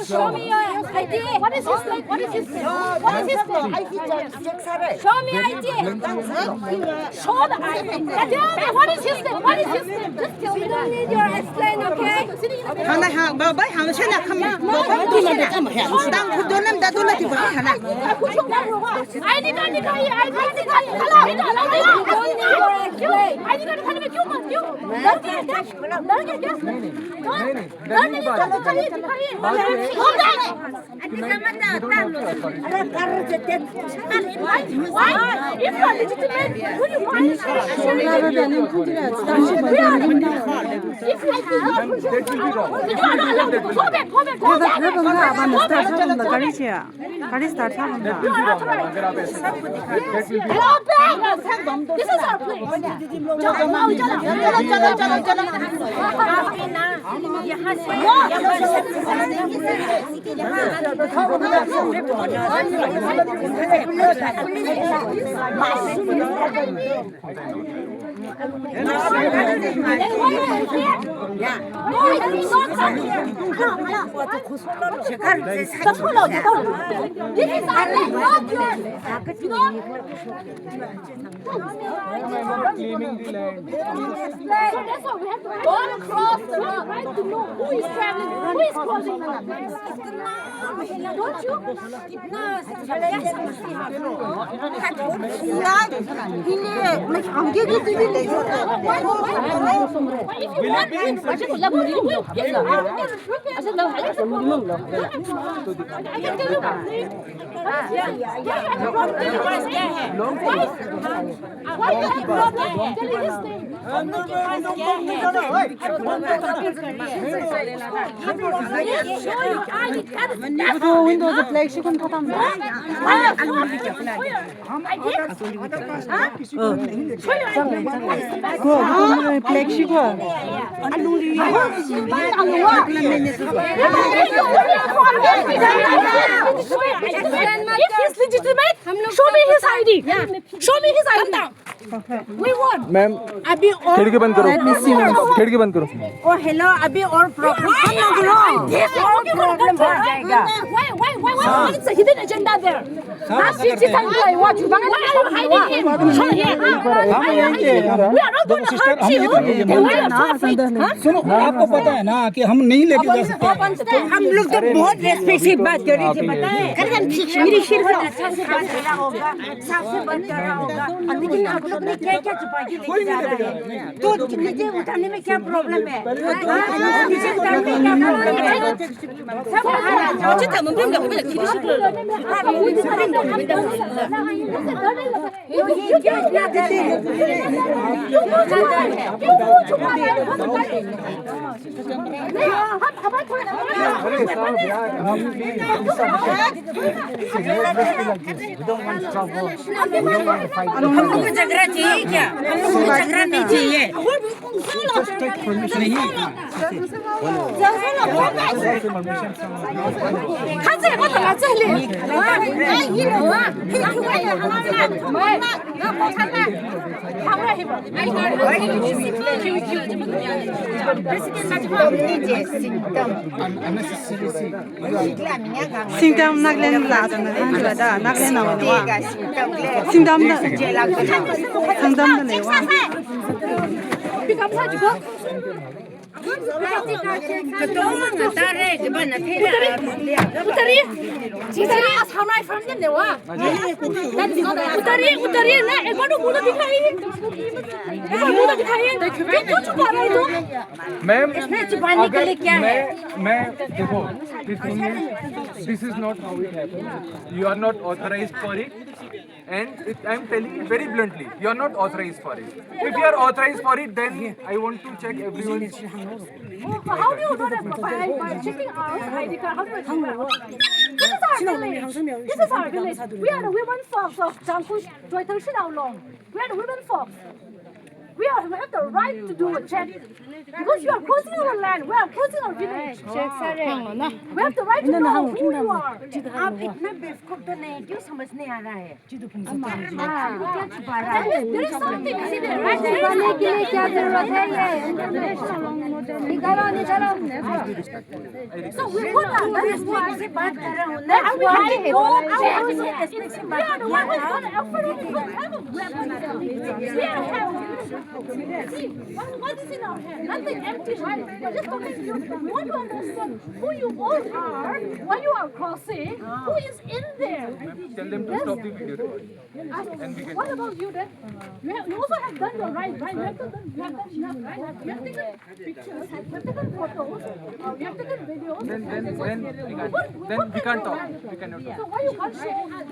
Show me your ID. What is his name? What is his name? What is his name? Show me ID. Show the ID. What is his name? What is his name? Just tell me. We don't need your explain, okay? If you are legitimate, would you mind? If you are not allowed to go back, go back, go back. Go back. This is our place. All across the world, right, to know who is traveling, who is crossing the line. Don't you? 윈도우즈 블랙 시군 타담. 그 블랙 시군. If he's legitimate, show me his ID. Show me his ID. We won. Ma'am खिड़की बंद करो खिड़की बंद करो Oh hello, अभी और problem हो जाएगा. Why? It's a hidden agenda there. Last 50 times I watch you. Why are you hiding it? Show here. We are not going to hurt you. सुनो आपको पता है ना कि हम नहीं लेके जा सकते. हम लोग तो बहुत रेस्पेक्टिव बात कर रहे थे पता है. मेरी सिर्फ होगा साफ से बंद कर रहा होगा. लेकिन आप लोग ने क्या क्या छुपा के लेके जा रहे हैं. तो नीचे उठाने में क्या प्रॉब्लम है. नीचे उतारने में क्या प्रॉब्लम है. सब 어쨌든 문병도 그냥 기르시고 हमको झगड़ा चाहिए क्या. हमको झगड़ा नहीं चाहिए. खान्छ कता लाग्छ अहिले 싱담 낙렌 라잖아. 한주다 낙렌 나오는 와. 싱담다 상담도 내와. 우리 감사주고 Utari, as how my friend in the war. That is not Utari, and what do you ma'am मैं देखो this is not how it happens. You are not authorized for it, and I am telling you very bluntly, you are not authorized for it. If you are authorized for it, then I want to check everyone's. How do you know that by checking our ID card? How do I do that? This is our village. This is our village. We are the women folks of Jiangsu Joy Teng Shi Dao Long. We are the women folks. We have the right to do a check because you are crossing our land. We are crossing our village. We have the right to know who you are. आप इतना बेवकूफ तो नहीं क्यों समझने आ रहा है There is something is there, right? के लिए क्या जरूरत है ये निकालो निकालो So we put that. That is why से बात कर रहा हूँ ना and we have no check. We are the one who is going to effort. We don't have a weapon. We don't have. See, what is in our hand? Nothing empty, right? We're just talking to you. We want to understand who you all are, when you are crossing, who is in there. Tell them to stop the video recording. What about you then? You also have done your right, right? You have done enough, right? You have taken pictures, you have taken photos, you have taken videos. Then we can't talk. We cannot talk. So why you can't share?